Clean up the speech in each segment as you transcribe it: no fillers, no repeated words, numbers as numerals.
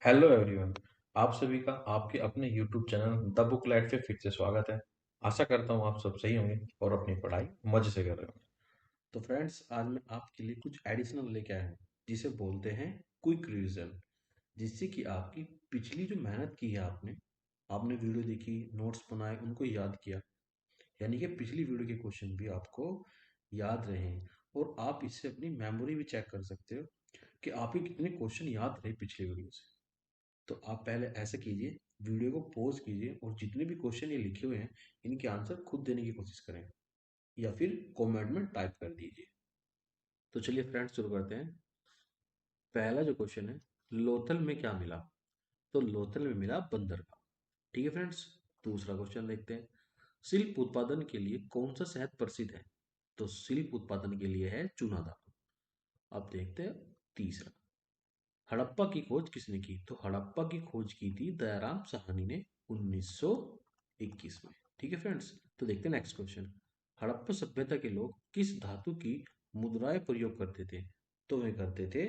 Hello everyone. आप सभी का आपके अपने YouTube channel the book light पे फिर से स्वागत है। आशा करता हूँ आप सब सही होंगे और अपनी पढ़ाई मजे से कर रहे होंगे। तो फ्रेंड्स, आज मैं आपके लिए कुछ एडिशनल लेके आया हूँ जिसे बोलते हैं क्विक रिवीजन। जिससे कि आपकी पिछली जो मेहनत की है आपने आपने वीडियो देखी, नोट्स बनाए, उनको याद किया, यानी कि पिछली वीडियो के क्वेश्चन भी आपको याद रहे। और आप इससे अपनी मेमोरी भी चेक कर सकते हो कि आपके कितने क्वेश्चन याद रहे पिछली वीडियो से। तो आप पहले ऐसे कीजिए, वीडियो को पॉज कीजिए और जितने भी क्वेश्चन ये लिखे हुए हैं इनके आंसर खुद देने की कोशिश करें या फिर कमेंट में टाइप कर दीजिए। तो चलिए फ्रेंड्स, शुरू करते हैं। पहला जो क्वेश्चन है, लोथल में क्या मिला? तो लोथल में मिला बंदरगाह। ठीक है फ्रेंड्स। दूसरा क्वेश्चन देखते हैं। शिल्प उत्पादन के लिए कौन सा शहर प्रसिद्ध है? तो शिल्प उत्पादन के लिए है चूना धातु। अब देखते हैं तीसरा। हड़प्पा की खोज किसने की? तो हड़प्पा की खोज की थी दयाराम साहनी ने 1921 में। ठीक है फ्रेंड्स। तो देखते हैं नेक्स्ट क्वेश्चन। हड़प्पा सभ्यता के लोग किस धातु की मुद्राएं प्रयोग करते थे? तो वे करते थे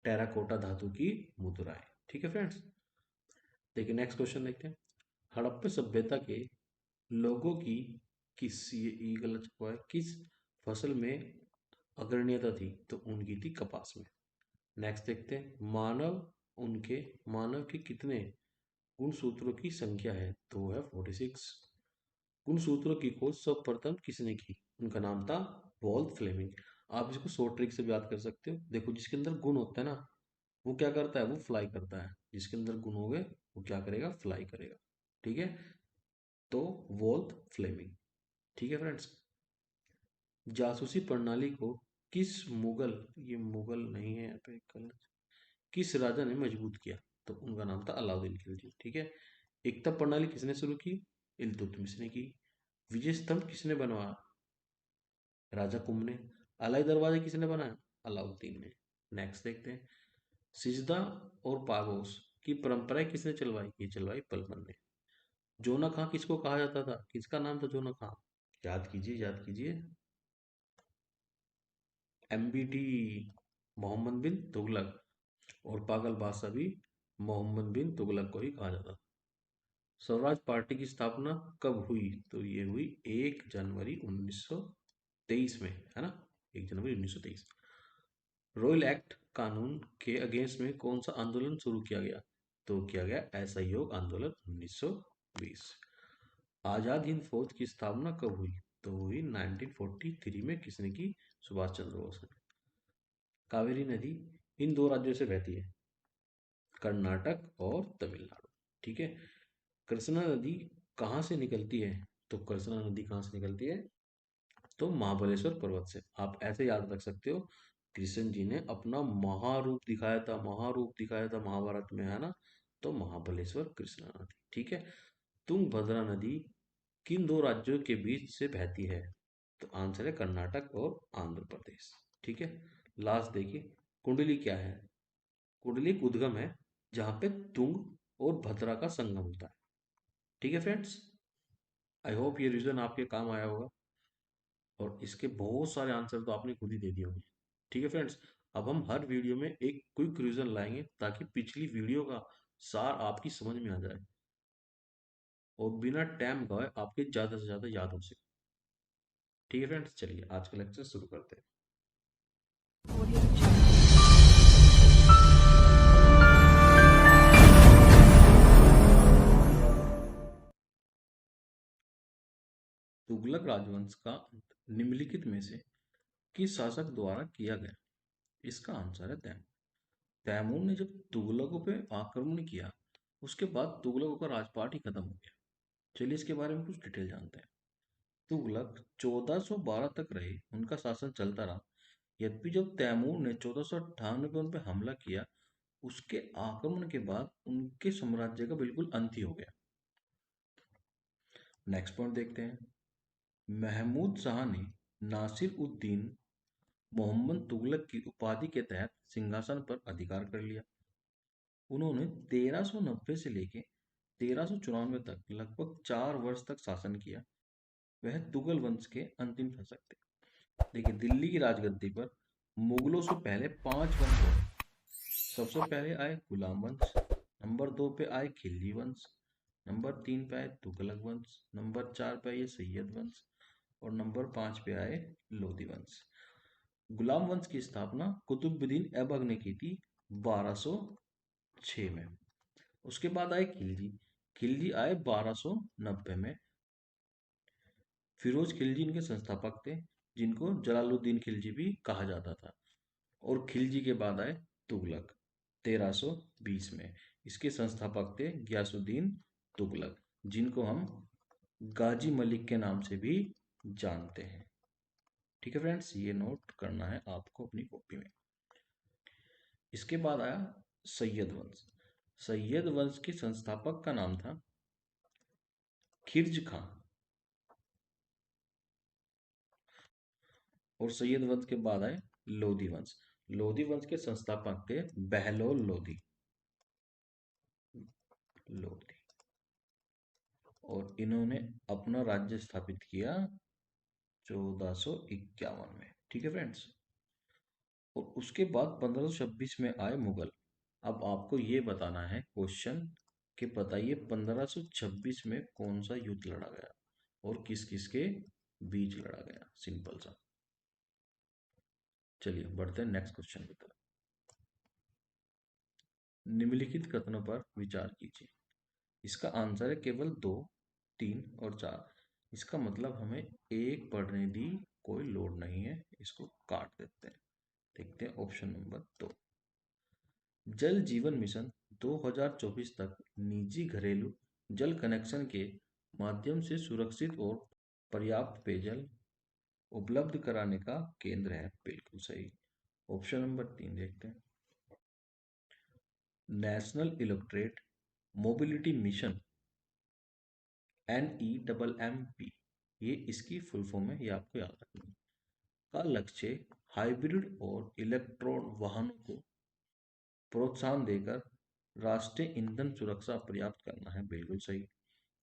टेराकोटा धातु की मुद्राएं। ठीक है फ्रेंड्स। देखिए नेक्स्ट क्वेश्चन देखते हैं। हड़प्पा सभ्यता के लोगों की ये गलत हुआ है, किस फसल में अग्रणीयता थी? तो उनकी थी कपास में। नेक्स्ट देखते हैं। मानव के कितने गुणसूत्रों की संख्या है? तो वो है 46। गुणसूत्रों की खोज सर्वप्रथम किसने की? उनका नाम था वॉल्ट फ्लेमिंग। आप इसको शॉर्ट ट्रिक से भी याद कर सकते हो। देखो, जिसके अंदर गुण होता है ना, वो क्या करता है? वो फ्लाई करता है। जिसके अंदर गुण हो गए वो क्या करेगा? फ्लाई करेगा। ठीक है। तो वॉल्ट फ्लेमिंग। ठीक है फ्रेंड्स। जासूसी प्रणाली को किस मुगल, ये मुगल नहीं है यहाँ पे, किस राजा ने मजबूत किया? तो उनका नाम था अलाउद्दीन खिलजी। ठीक है। एकता प्रणाली किसने शुरू की? इल्तुतमिश ने की। विजय स्तंभ किसने बनवाया? राजा कुंभ ने। अलाई दरवाजा किसने बनाया? अलाउद्दीन ने। नेक्स्ट देखते हैं। सिजदा और पागोस की परंपरा किसने चलवाई? ये चलवाई बलबन ने। जोना खां किसको कहा जाता था? किसका नाम था जोना खां? याद कीजिए, याद कीजिए। एमबीटी, मोहम्मद बिन तुगलक। और पागल बादशाह भी मोहम्मद बिन तुगलक को ही कहा जाता था। स्वराज पार्टी की स्थापना कब हुई? तो ये हुई 1 जनवरी 1923 में, है ना। 1 जनवरी 1923। रॉयल एक्ट कानून के अगेंस्ट में कौन सा आंदोलन शुरू किया गया? तो किया गया असहयोग आंदोलन 1920। आजाद हिंद फौज की स्थापना कब हुई? तो हुई 1943 में। किसने की? सुभाष चंद्र बोस ने। कावेरी नदी इन दो राज्यों से बहती है, कर्नाटक और तमिलनाडु। ठीक है। कृष्णा नदी कहाँ से निकलती है? तो कृष्णा नदी कहाँ से निकलती है? तो महाबलेश्वर पर्वत से। आप ऐसे याद रख सकते हो। कृष्ण जी ने अपना महारूप दिखाया था, महारूप दिखाया था महाभारत में, है ना। तो महाबलेश्वर कृष्णा नदी। ठीक है। तुंगभद्रा नदी किन दो राज्यों के बीच से बहती है? तो आंसर है कर्नाटक और आंध्र प्रदेश। ठीक है। लास्ट देखिए, कुंडली क्या है? कुंडली एक उद्गम है जहां पे तुंग और भद्रा का संगम होता है। ठीक है फ्रेंड्स। आई होप ये रीजन आपके काम आया होगा और इसके बहुत सारे आंसर तो आपने खुद ही दे दिए होंगे। ठीक है फ्रेंड्स। अब हम हर वीडियो में एक क्विक रीजन लाएंगे ताकि पिछली वीडियो का सार आपकी समझ में आ जाए और बिना टाइम गवाए आपके ज़्यादा से ज़्यादा याद हो सके। ठीक है फ्रेंड्स, चलिए आज का लेक्चर शुरू करते हैं। तुगलक राजवंश का अंत निम्नलिखित में से किस शासक द्वारा किया गया? इसका आंसर है तैमूर। तैमूर ने जब तुगलकों पे आक्रमण किया, उसके बाद तुगलकों का राजपाट ही खत्म हो गया। चलिए इसके बारे में कुछ डिटेल जानते हैं। तुगलक 1412 तक रहे, उनका शासन चलता रहा। यद्यपि जब तैमूर ने 1498 में उन पर हमला किया, उसके आक्रमण के बाद उनके साम्राज्य का बिल्कुल अंत ही हो गया। नेक्स्ट पॉइंट देखते हैं। महमूद शाह ने नासिर उद्दीन मोहम्मद तुगलक की उपाधि के तहत सिंहासन पर अधिकार कर लिया। उन्होंने 1390 से लेकर 1394 तक लगभग 4 वर्ष तक शासन किया। वह तुगल वंश के अंतिम शासक थे। देखिए, दिल्ली की राजगद्दी पर मुगलों से पहले 5 वंश थे। सबसे पहले आए गुलाम वंश, नंबर 2 पे आए खिलजी वंश, नंबर 3 पे आए तुगलक वंश, नंबर 4 पे आए सैयद वंश और नंबर 5 पे आए लोधी वंश। गुलाम वंश की स्थापना कुतुबुद्दीन ऐबक ने की थी 1206 में। उसके बाद आए खिलजी, खिलजी आए 1290 में। फिरोज खिलजी इनके संस्थापक थे, जिनको जलालुद्दीन खिलजी भी कहा जाता था। और खिलजी के बाद आए तुगलक 1320 में। इसके संस्थापक थे गयासुद्दीन तुगलक, जिनको हम गाजी मलिक के नाम से भी जानते हैं। ठीक है फ्रेंड्स, ये नोट करना है आपको अपनी कॉपी में। इसके बाद आया सैयद वंश। सैयद वंश के संस्थापक का नाम था खिर्ज खां। और सैयद वंश के बाद आए लोधी वंश। लोधी वंश के संस्थापक थे बहलोल लोधी। लोधी। और इन्होंने अपना राज्य स्थापित किया 1451 में। ठीक है फ्रेंड्स। और उसके बाद 1526 में आए मुगल। अब आपको ये बताना है क्वेश्चन कि बताइए 1526 में कौन सा युद्ध लड़ा गया और किस किस के बीच लड़ा गया। सिंपल सा। चलिए बढ़ते हैं नेक्स्ट क्वेश्चन की तरफ। निम्नलिखित कथनों पर विचार कीजिए। इसका आंसर है केवल 2, 3 और 4। इसका मतलब हमें एक पढ़ने दी कोई लोड नहीं है, इसको काट देते हैं। देखते हैं ऑप्शन नंबर 2। जल जीवन मिशन 2024 तक निजी घरेलू जल कनेक्शन के माध्यम से सुरक्षित और पर्याप्त पेयजल उपलब्ध कराने का केंद्र है। बिल्कुल सही। ऑप्शन नंबर 3 देखते हैं। National electric mobility mission NEMMP, ये इसकी फुल फॉर्म है, ये आपको याद रखना है। का लक्ष्य हाइब्रिड और इलेक्ट्रॉन वाहनों को प्रोत्साहन देकर राष्ट्रीय ईंधन सुरक्षा पर्याप्त करना है। बिल्कुल सही।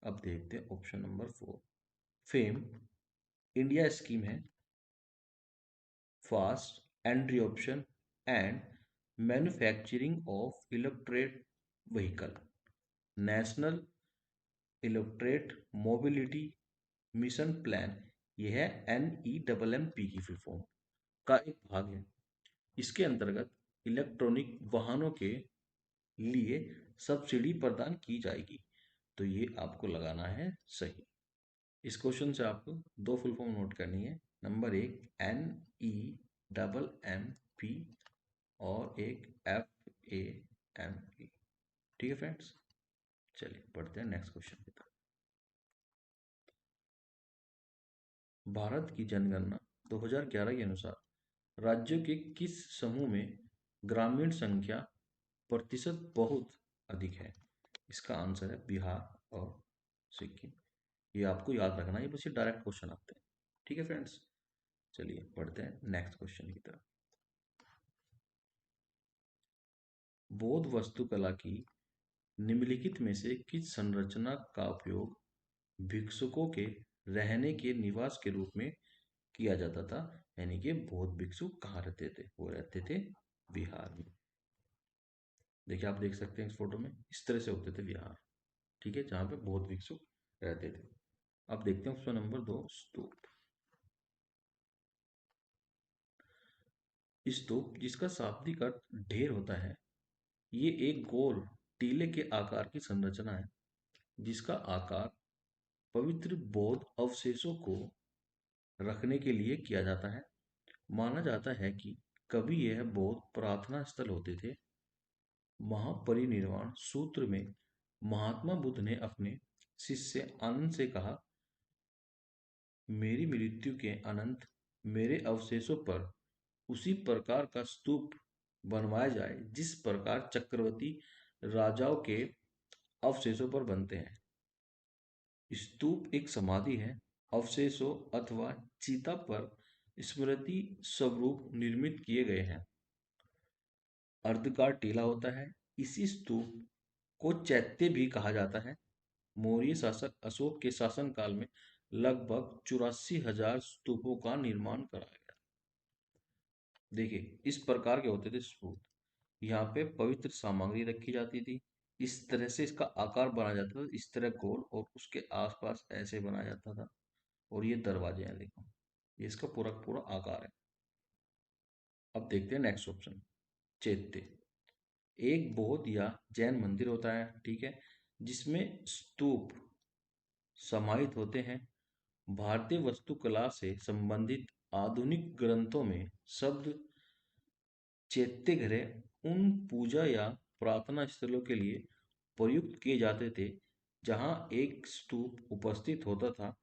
अब देखते हैं option number 4। FAME India scheme है fast entry option and manufacturing of electric vehicle. National electric mobility mission plan, यह है NEMMP की फुल फॉर्म का एक भाग है। इसके अंतर्गत इलेक्ट्रॉनिक वाहनों के लिए सब्सिडी प्रदान की जाएगी। तो ये आपको लगाना है सही। इस क्वेश्चन से आपको दो फुल फॉर्म नोट करनी है। नंबर 1 NEMMP और एक FAME। ठीक है फ्रेंड्स। चलिए पढ़ते हैं नेक्स्ट क्वेश्चन की तरफ। भारत की जनगणना 2011 के अनुसार राज्यों के किस समूह में ग्रामीण संख्या प्रतिशत बहुत अधिक है। इसका आंसर है बिहार और सिक्किम। ये आपको याद रखना है, ये बस ये डायरेक्ट क्वेश्चन आते हैं। ठीक है फ्रेंड्स। चलिए पढ़ते हैं नेक्स्ट क्वेश्चन की तरफ। बौद्ध वास्तुकला की निम्नलिखित में से किस संरचना का उपयोग भिक्षुकों के रहने के निवास के रूप में किया जाता था। यानी कि बौद्ध भिक्षु कहाँ रहते थे, वो रहते थे बिहार में। देखिए आप देख सकते हैं इस फोटो में, इस तरह से होते थे बिहार। ठीक है, जहाँ पे बौद्ध भिक्षु रहते थे। अब देखते हैं ऑप्शन नंबर 2 स्तूप। स्तूप जिसका शाब्दिक अर्थ ढेर होता है, ये एक गोल टीले के आकार की संरचना है जिसका आकार पवित्र बौद्ध अवशेषों को रखने के लिए किया जाता है। माना जाता है कि कभी यह बौद्ध प्रार्थना स्थल होते थे। महापरिनिर्वाण सूत्र में महात्मा बुद्ध ने अपने शिष्य आनंद से कहा, मेरी मृत्यु के अनंत मेरे अवशेषों पर उसी प्रकार का स्तूप बनवाया जाए जिस प्रकार चक्रवर्ती राजाओं के अवशेषों पर बनते हैं। स्तूप एक समाधि है, अवशेषों अथवा चिता पर स्मृति स्वरूप निर्मित किए गए हैं। अर्धकार टीला होता है। इसी स्तूप को चैत्य भी कहा जाता है। मौर्य शासक अशोक के शासनकाल में लगभग 84,000 स्तूपों का निर्माण कराया गया। देखिए इस प्रकार के होते थे स्तूप। यहाँ पे पवित्र सामग्री रखी जाती थी। इस तरह से इसका आकार बनाया जाता था, इस तरह गोल, और उसके आसपास ऐसे बनाया जाता था। और ये दरवाजे हैं, देखो, ये इसका पूरा का पूरा आकार है। अब देखते हैं नेक्स्ट ऑप्शन, चैत्य। एक बौद्ध या जैन मंदिर होता है, ठीक है, जिसमें स्तूप समाहित होते हैं। भारतीय वास्तुकला से संबंधित आधुनिक ग्रंथों में शब्द चैत्यगृह उन पूजा या प्रार्थना स्थलों के लिए प्रयुक्त किए जाते थे जहां एक स्तूप उपस्थित होता था।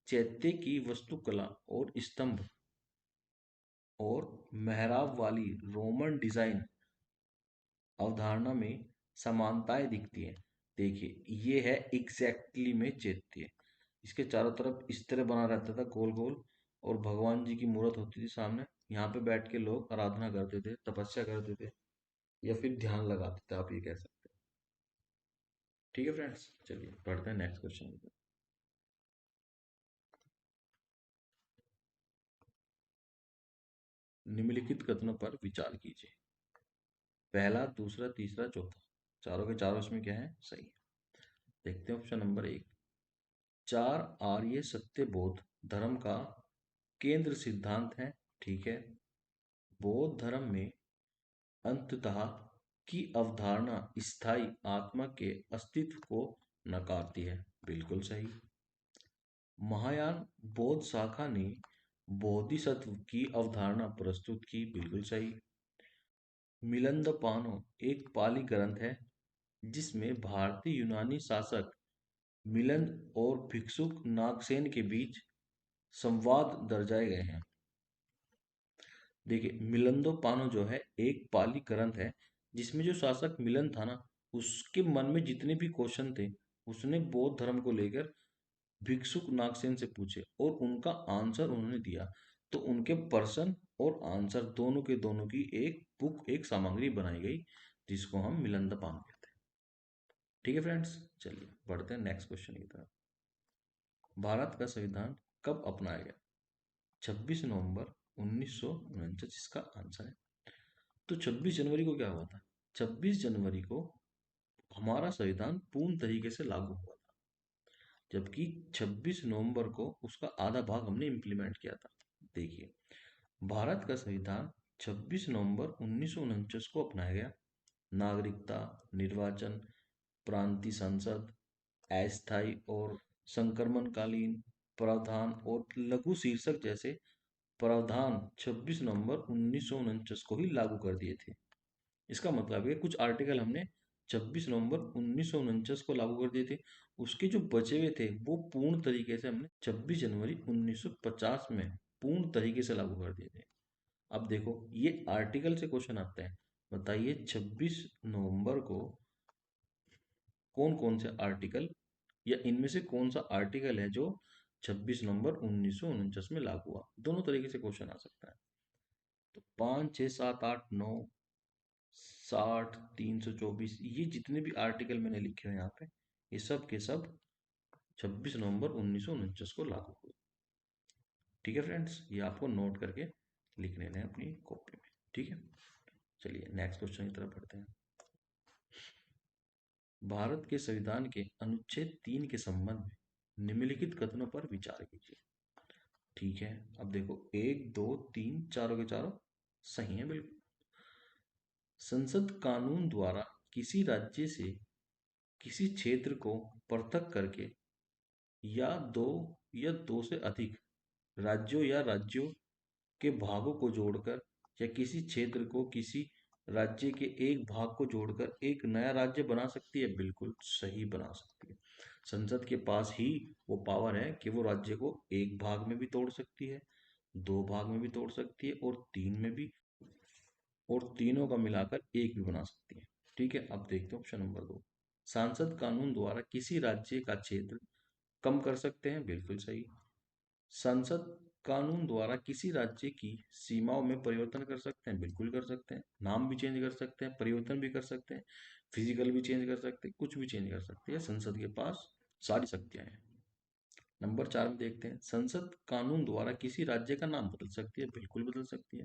चैत्य की वास्तुकला और स्तंभ और मेहराब वाली रोमन डिजाइन अवधारणा में समानताएं दिखती हैं। देखिए, ये है एग्जैक्टली में चैत्य। इसके चारों तरफ इस तरह बना रहता था, गोल गोल, और भगवान जी की मूर्त होती थी सामने। यहाँ पे बैठ के लोग आराधना करते थे, तपस्या करते थे, या फिर ध्यान लगाते थे, आप ये कह सकते हैं। ठीक है फ्रेंड्स, चलिए पढ़ते हैं नेक्स्ट क्वेश्चन की तरफ। निम्नलिखित कथनों पर विचार कीजिए। पहला, दूसरा, तीसरा, चौथा, चारों के चारों इसमें क्या है, सही है। देखते हैं ऑप्शन नंबर एक। चार आर्य सत्य बोध धर्म का केंद्र सिद्धांत है, ठीक है। बौद्ध धर्म में अंततः की अवधारणा स्थायी आत्मा के अस्तित्व को नकारती है, बिल्कुल सही। महायान बौद्ध शाखा ने बोधिसत्व की अवधारणा प्रस्तुत की, बिल्कुल सही। मिलंदपानो एक पाली ग्रंथ है जिसमें भारतीय यूनानी शासक मिलिंद और भिक्षुक नागसेन के बीच संवाद दर्शाए गए हैं। देखिए, मिलंदोपानो जो है एक पाली ग्रंथ है जिसमें जो शासक मिलन था ना, उसके मन में जितने भी क्वेश्चन थे, उसने बौद्ध धर्म को लेकर भिक्षुक नागसेन से पूछे और उनका आंसर उन्होंने दिया। तो उनके प्रश्न और आंसर दोनों के दोनों की एक बुक, एक सामग्री बनाई गई, जिसको हम मिलंदपान कहते हैं। ठीक है फ्रेंड्स, चलिए बढ़ते हैं नेक्स्ट क्वेश्चन की तरफ। भारत का संविधान कब अपनाया गया? 26 नवंबर 1949 इसका आंसर है। तो 26 जनवरी को क्या हुआ था? 26 जनवरी को हमारा संविधान पूर्ण तरीके से लागू हुआ था, जबकि 26 नवंबर को उसका आधा भाग हमने इम्प्लीमेंट किया था। देखिए, भारत का संविधान 26 नवंबर 1949 को अपनाया गया। नागरिकता, निर्वाचन, प्रांतीय संसद, अस्थायी और संक्रमणकालीन प्रावधान और लघु शीर्षक जैसे प्रावधान 26 नवंबर 1949 को ही लागू कर दिए थे। इसका मतलब है कुछ आर्टिकल हमने 26 नवंबर 1949 को लागू कर दिए थे, उसके जो बचे हुए थे वो पूर्ण तरीके से हमने 26 जनवरी 1950 में पूर्ण तरीके से लागू कर दिए थे। अब देखो, ये आर्टिकल से क्वेश्चन आते हैं। बताइए 26 नवंबर को कौन कौन से आर्टिकल, या इनमें से कौन सा आर्टिकल है जो 26 नवंबर 1949 में लागू हुआ? दोनों तरीके से क्वेश्चन आ सकता है। तो 5, 6, 7, 8, 9, 60, 324, ये जितने भी आर्टिकल मैंने लिखे हुए हैं यहाँ पे, ये सब के सब 26 नवंबर 1949 को लागू हुए। ठीक है फ्रेंड्स, ये आपको नोट करके लिख लेना है अपनी कॉपी में। ठीक है, चलिए नेक्स्ट क्वेश्चन की तरफ बढ़ते हैं। भारत के संविधान के अनुच्छेद 3 के संबंध में निम्नलिखित कथनों पर विचार कीजिए। ठीक है, अब देखो, 1, 2, 3, चारों के चारों सही है, बिल्कुल। संसद कानून द्वारा किसी राज्य से किसी क्षेत्र को पृथक करके, या दो से अधिक राज्यों या राज्यों के भागों को जोड़कर, या किसी क्षेत्र को किसी राज्य के एक भाग को जोड़कर एक नया राज्य बना सकती है, बिल्कुल सही बना सकती है। संसद के पास ही वो पावर है कि वो राज्य को एक भाग में भी तोड़ सकती है, दो भाग में भी तोड़ सकती है, और तीन में भी, और तीनों का मिलाकर एक भी बना सकती है। ठीक है, अब देखते हैं ऑप्शन नंबर 2। सांसद कानून द्वारा किसी राज्य का क्षेत्र कम कर सकते हैं, बिल्कुल सही। संसद कानून द्वारा किसी राज्य की सीमाओं में परिवर्तन कर सकते हैं, बिल्कुल कर सकते हैं। नाम भी चेंज कर सकते हैं, परिवर्तन भी कर सकते हैं, फिजिकल भी चेंज कर सकते हैं, कुछ भी चेंज कर सकते हैं। संसद के पास सारी शक्तियां हैं। नंबर 4 में देखते हैं, संसद कानून द्वारा किसी राज्य का नाम बदल सकती है, बिल्कुल बदल सकती है।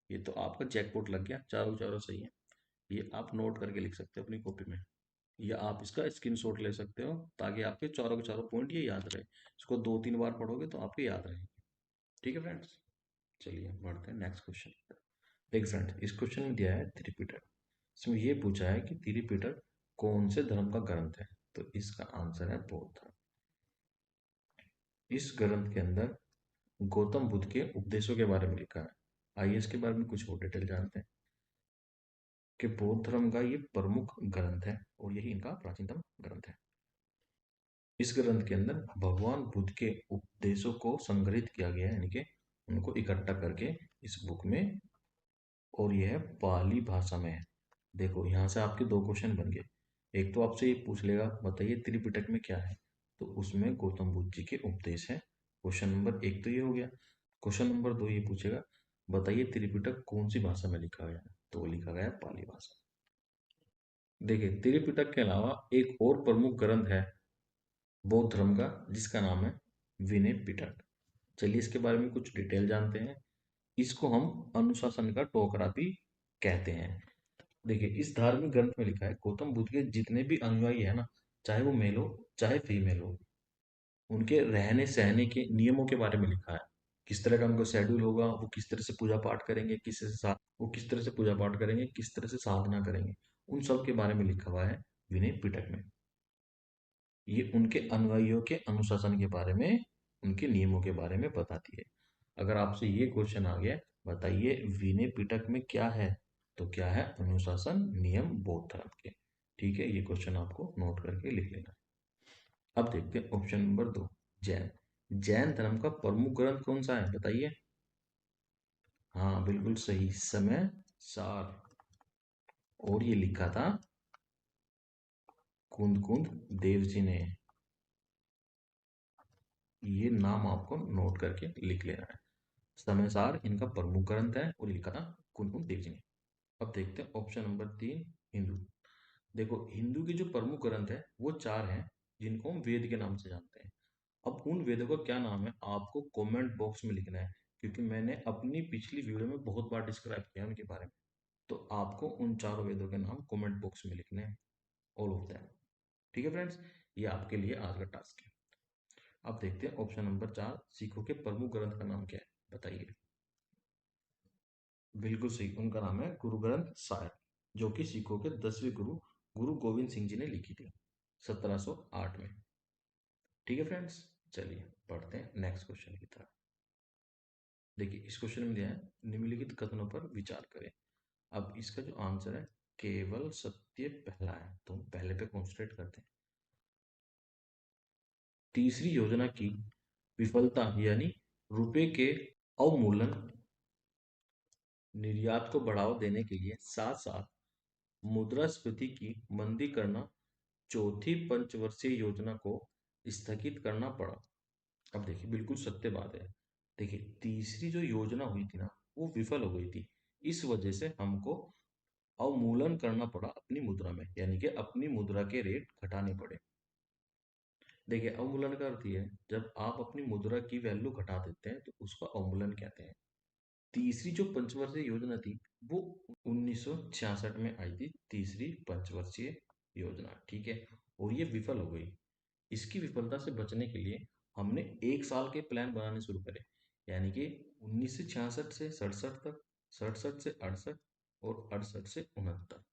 ये तो आपका जैकपॉट लग गया, चारों चारों सही है। ये आप नोट करके लिख सकते हो अपनी कॉपी में। या आप इसका स्क्रीनशॉट ले सकते हो ताकि आपके चारों के चारों पॉइंट ये याद रहे। इसको 2-3 बार पढ़ोगे तो आपको याद रहेंगे। ठीक है फ्रेंड्स, चलिए बढ़ते हैं नेक्स्ट क्वेश्चन। देखिए फ्रेंड्स, इस क्वेश्चन में दिया है त्रिपिटक। इसमें ये पूछा है कि त्रिपिटक कौन से धर्म का ग्रंथ है? तो इसका आंसर है बौद्ध धर्म। इस ग्रंथ के अंदर गौतम बुद्ध के उपदेशों के बारे में लिखा है। आइए इसके बारे में कुछ और डिटेल जानते हैं कि बौद्ध धर्म का ये प्रमुख ग्रंथ है और यही इनका प्राचीनतम ग्रंथ है। इस ग्रंथ के अंदर भगवान बुद्ध के उपदेशों को संग्रहित किया गया है, यानी कि उनको इकट्ठा करके इस बुक में, और यह है पाली भाषा में है। देखो यहाँ से आपके दो क्वेश्चन बन गए। एक तो आपसे ये पूछ लेगा बताइए त्रिपिटक में क्या है, तो उसमें गौतम बुद्ध जी के उपदेश है। क्वेश्चन नंबर एक तो ये हो गया। क्वेश्चन नंबर दो ये पूछेगा बताइए त्रिपिटक कौन सी भाषा में लिखा गया है, तो वो लिखा गया है पाली भाषा। देखिए त्रिपिटक के अलावा एक और प्रमुख ग्रंथ है बौद्ध धर्म का, जिसका नाम है विनय पिटक। चलिए इसके बारे में कुछ डिटेल जानते हैं। इसको हम अनुशासन का टोकरा भी कहते हैं। देखिए इस धार्मिक ग्रंथ में लिखा है गौतम बुद्ध के जितने भी अनुयायी है ना, चाहे वो मेल हो चाहे फीमेल हो, उनके रहने सहने के नियमों के बारे में लिखा है। किस तरह का उनका शेड्यूल होगा, वो किस तरह से पूजा पाठ करेंगे, किस तरह से पूजा पाठ करेंगे, किस तरह से साधना करेंगे, उन सब के बारे में लिखा हुआ है विनय पिटक में। ये उनके अनुयायियों के अनुशासन के बारे में, उनके नियमों के बारे में बताती है। अगर आपसे ये क्वेश्चन आ गया बताइए विनय पिटक में क्या है, तो क्या है अनुशासन नियम बौद्ध धर्म के। ठीक है, ये क्वेश्चन आपको नोट करके लिख लेना है। अब देखते हैं ऑप्शन नंबर दो, जैन। जैन धर्म का प्रमुख ग्रंथ कौन सा है बताइए? हाँ बिल्कुल सही, समय सार। और ये लिखा था कुंद कुंद देव जी ने। ये नाम आपको नोट करके लिख लेना है। समय सार इनका प्रमुख ग्रंथ है और ये लिखा था कुंद कुंद देव जी ने। अब देखते हैं ऑप्शन नंबर तीन, हिंदू। देखो हिंदू के जो प्रमुख ग्रंथ है वो चार हैं, जिनको हम वेद के नाम से जानते हैं। अब उन वेदों का क्या नाम है आपको कमेंट बॉक्स में लिखना है, क्योंकि मैंने अपनी पिछली वीडियो में बहुत बार डिस्क्राइब किया उनके बारे में। तो आपको उन चारों वेदों के नाम कमेंट बॉक्स में लिखने हैं, ऑल ऑफ दैम। ठीक है फ्रेंड्स, ये आपके लिए आज का टास्क है। अब देखते हैं ऑप्शन नंबर चार, सिखों के प्रमुख ग्रंथ का नाम क्या है बताइए? बिल्कुल सही, उनका नाम है गुरु ग्रंथ साहिब, जो कि सिखों के 10वें गुरु गुरु गोविंद सिंह जी ने लिखी थी 1708 में। ठीक है फ्रेंड्स, चलिए पढ़ते हैं नेक्स्ट क्वेश्चन की तरफ। देखिए इस क्वेश्चन में दिया है निम्नलिखित कथनों पर विचार करें। अब इसका जो आंसर है केवल सत्य पहला है, तो हम पहले पे कॉन्सेंट्रेट करते हैं। तीसरी योजना की विफलता यानी रुपए के अवमूल्यन, निर्यात को बढ़ावा देने के लिए साथ साथ मुद्रास्फीति की मंदी करना, चौथी पंचवर्षीय योजना को स्थगित करना पड़ा। अब देखिए बिल्कुल सत्य बात है। देखिए तीसरी जो योजना हुई थी ना, वो विफल हो गई थी। इस वजह से हमको अवमूल्यन करना पड़ा अपनी मुद्रा में, यानी कि अपनी मुद्रा के रेट घटाने पड़े। देखिए अवमूल्यन का अर्थ ये है जब आप अपनी मुद्रा की वैल्यू घटा देते हैं तो उसको अवमूल्यन कहते हैं। तीसरी जो पंचवर्षीय योजना थी वो 1966 में आई थी, तीसरी पंचवर्षीय योजना। ठीक है, और ये विफल हो गई। इसकी विफलता से बचने के लिए हमने एक साल के प्लान बनाने शुरू करे, यानी कि 1966 से 67 तक, 67 से 68 और 68 से 69।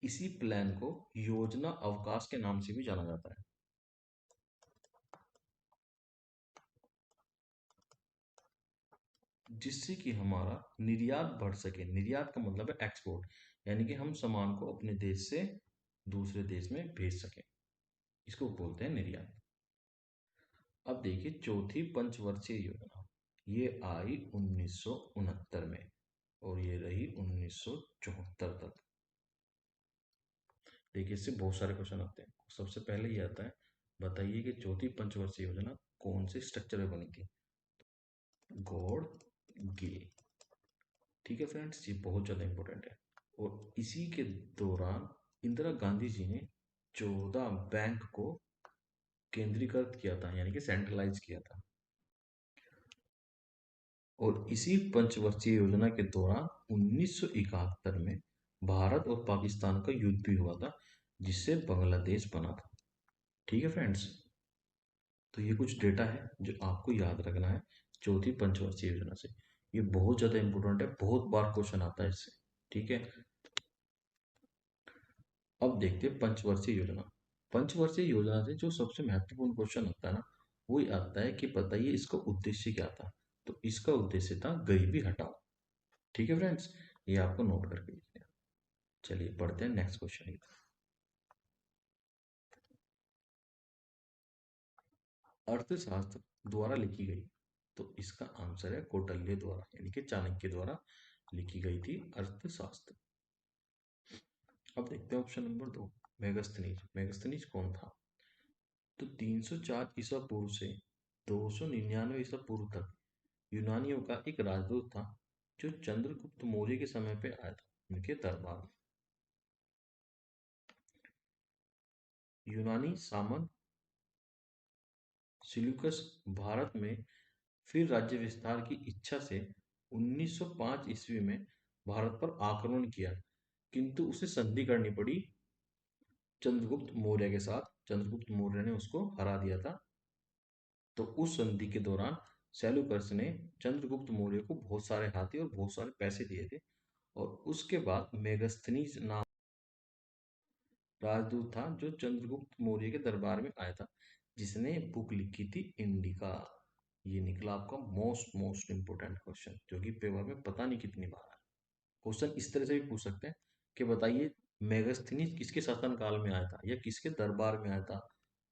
इसी प्लान को योजना अवकाश के नाम से भी जाना जाता है, जिससे कि हमारा निर्यात बढ़ सके। निर्यात का मतलब है एक्सपोर्ट, यानी कि हम सामान को अपने देश से दूसरे देश में भेज सके, इसको बोलते हैं निर्यात। अब देखिए चौथी पंचवर्षीय योजना, ये आई 1969 में और ये रही 1974 तक। देखिए इससे बहुत सारे क्वेश्चन आते हैं। सबसे पहले ये आता है बताइए कि चौथी पंचवर्षीय योजना कौन से स्ट्रक्चर में बनी थी? गॉड गे। ठीक है फ्रेंड्स, ये बहुत ज़्यादा इंपॉर्टेंट है। और इसी के दौरान इंदिरा गांधी जी ने 14 बैंक को केंद्रीकृत किया था, यानी कि सेंट्रलाइज किया था। और इसी पंचवर्षीय योजना के दौरान 1971 में भारत और पाकिस्तान का युद्ध भी हुआ था, जिससे बांग्लादेश बना था। ठीक है फ्रेंड्स, तो ये कुछ डेटा है जो आपको याद रखना है चौथी पंचवर्षीय योजना से। ये बहुत ज़्यादा इंपॉर्टेंट है, बहुत बार क्वेश्चन आता है इससे। ठीक है, अब देखते हैं पंचवर्षीय योजना। पंचवर्षीय योजना से जो सबसे महत्वपूर्ण क्वेश्चन होता है ना, वो ये आता है कि बताइए इसका उद्देश्य क्या था। तो इसका उद्देश्य था गरीबी हटाओ। ठीक है फ्रेंड्स, ये आपको नोट करके लिखना है। चलिए पढ़ते हैं नेक्स्ट क्वेश्चन की तरफ। अर्थशास्त्र द्वारा लिखी गई, तो इसका आंसर है कौटिल्य द्वारा, यानी कि चाणक्य द्वारा लिखी गई थी अर्थशास्त्र। अब देखते हैं ऑप्शन नंबर 2, मेगास्थनीज। मेगास्थनीज कौन था? तो 304 ईसा पूर्व से 299 ईसा पूर्व तक यूनानियों का एक राजदूत था, जो चंद्रगुप्त मौर्य के समय पे आया था उनके दरबार में। यूनानी सामंत सिल्यूकस भारत में फिर राज्य विस्तार की इच्छा से 1905 ईस्वी में भारत पर आक्रमण किया, किंतु उसे संधि करनी पड़ी चंद्रगुप्त मौर्य के साथ। चंद्रगुप्त मौर्य ने उसको हरा दिया था। तो उस संधि के दौरान सेल्यूकस ने चंद्रगुप्त मौर्य को बहुत सारे हाथी और बहुत सारे पैसे दिए थे। और उसके बाद मेगास्थनीज नाम राजदूत था, जो चंद्रगुप्त मौर्य के दरबार में आया था, जिसने बुक लिखी थी इंडिका। ये निकला आपका मोस्ट मोस्ट इंपोर्टेंट क्वेश्चन, जो कि पेपर में पता नहीं कितनी बार आया। क्वेश्चन इस तरह से भी पूछ सकते हैं कि बताइए मेगास्थनीज किसके शासन काल में आया था या किसके दरबार में आया था।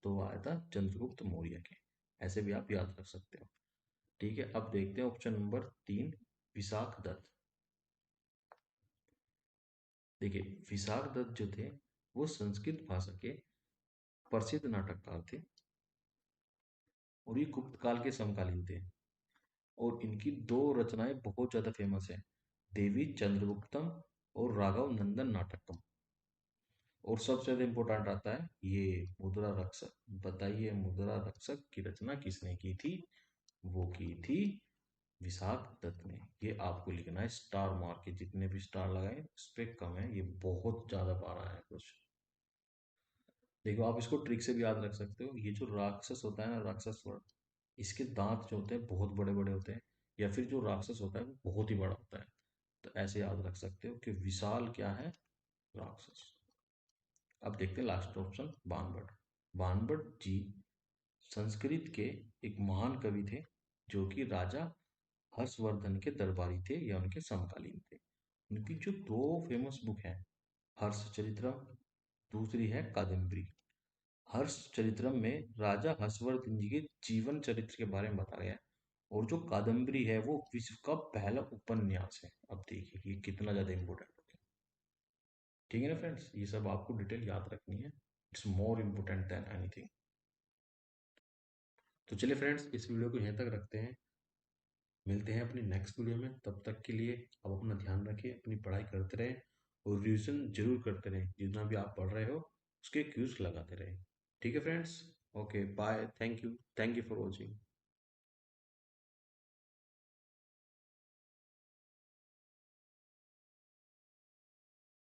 तो वो आया था चंद्रगुप्त मौर्य के। ऐसे भी आप याद रख सकते हो। ठीक है, अब देखते हैं ऑप्शन नंबर 3, विशाख दत्त। देखिए, विशाख दत्त जो थे, वो संस्कृत भाषा के प्रसिद्ध नाटककार थे, और ये गुप्त काल के समकालीन थे। और इनकी दो रचनाएं बहुत ज्यादा फेमस है, देवी चंद्रगुप्तम और राघव नंदन नाटकम। और सबसे ज्यादा इंपॉर्टेंट आता है ये मुद्रा रक्षक। बताइए मुद्रा रक्षक की रचना किसने की थी? वो की थी विशाख दत्त ने। ये आपको लिखना है स्टार मार के, जितने भी स्टार लगाए उस पे कम है, ये बहुत ज्यादा बार आया है क्वेश्चन। देखो, आप इसको ट्रिक से भी याद रख सकते हो। ये जो राक्षस होता है ना, राक्षस वर्ड, इसके दांत जो होते हैं बहुत बड़े बड़े होते हैं, या फिर जो राक्षस होता है वो बहुत ही बड़ा होता है। तो ऐसे याद रख सकते हो कि विशाल क्या है? राक्षस। अब देखते हैं लास्ट ऑप्शन, बाणभट्ट। बाणभट्ट जी संस्कृत के एक महान कवि थे, जो कि राजा हर्षवर्धन के दरबारी थे या उनके समकालीन थे। उनकी जो दो फेमस बुक हैं, हर्षचरित्रम, दूसरी है कादम्बरी। हर्षचरित्रम में राजा हर्षवर्धन जी के जीवन चरित्र के बारे में बताया गया है, और जो कादम्बरी है वो विश्व का पहला उपन्यास है। अब देखिए ये कितना ज्यादा इंपॉर्टेंट हो गया। ठीक है ना फ्रेंड्स, ये सब आपको डिटेल याद रखनी है। It's more important than anything. तो चलिए फ्रेंड्स, इस वीडियो को यहीं तक रखते हैं। मिलते हैं अपनी नेक्स्ट वीडियो में। तब तक के लिए आप अपना ध्यान रखिए, अपनी पढ़ाई करते रहें, और रिविजन जरूर करते रहें। जितना भी आप पढ़ रहे हो उसके क्यूज लगाते रहें। ठीक है friends, okay bye, thank you for watching.